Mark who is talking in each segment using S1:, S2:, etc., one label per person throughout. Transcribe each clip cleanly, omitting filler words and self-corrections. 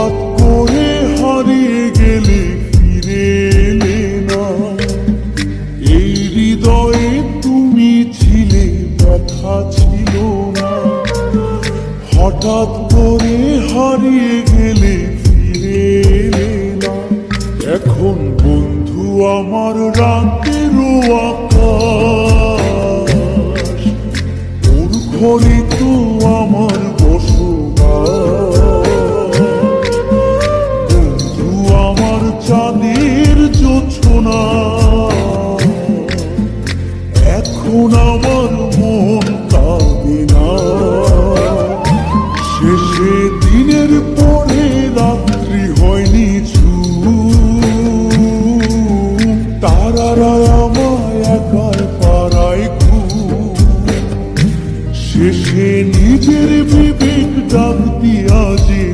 S1: হঠাৎ করে হারিয়ে গেলে ফিরে এলে না। এই হৃদয়ে তুমি ছিলে, ব্যথা ছিল না। হঠাৎ করে হারিয়ে গেলে ফিরে এলে না। এখন বন্ধু আমার রাতেরও আকাশ, ওর ঘরে তো আমার বসবাস। বন্ধু আমার চাঁদের জোছনা, এখন আমার মন কাঁদে না। শেষে দিনের পরে রাত্রি হয়নি তারারা আমায় একার পাড়ায় ঘুম। শেষে নিজের বিবেক ডাক দিয়া যে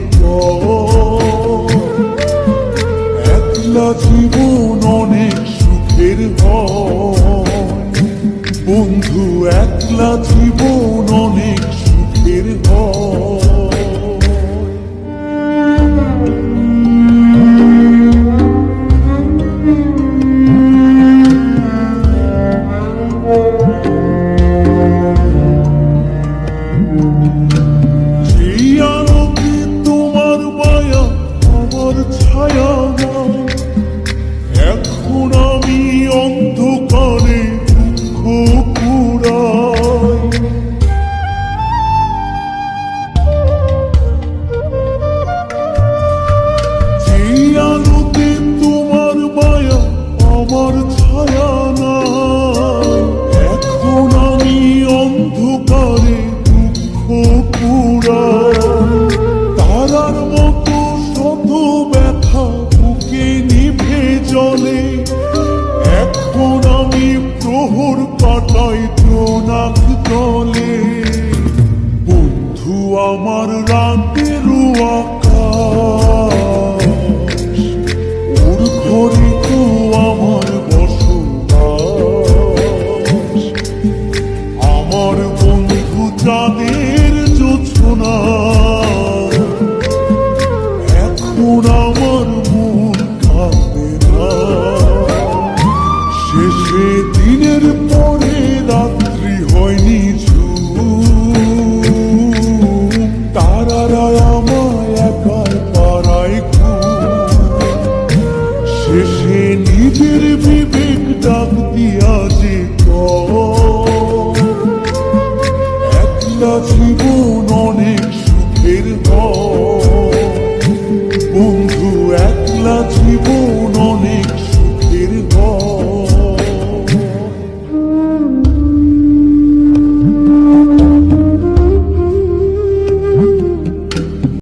S1: একলা জীবন অনেক সুখের হয়। বন্ধু একলা জীবন অনেক সুখের হয়। সেই আলোকে তোমার মায়া আমার ছায়া নাই, এখন আমি অন্ধকারে দুঃখ কুড়াই। সেই আলোকে তোমার মায়া আমার ছায়া নাই, এখন আমি অন্ধকারে দুঃখ কুড়াই। তারার মতো শত ব্যথা বুকে নিভে জলে, এখন আমি প্রহর কাটাই জোনাক জলে। বন্ধু আমার রাতেরও আকাশ, ওর ঘরে তো আমার বসবাস। আমার বন্ধু চাঁদের জোছনা, এখন আমার মন কাঁদে না। শেষে দিনের পরে রাত্রি হয়নি তারারা আমায় একার পাড়ায় ঘুম। শেষে নিজের বিবেক ডাক দিয়া যে একলা জীবন অনেক সুখের হয়।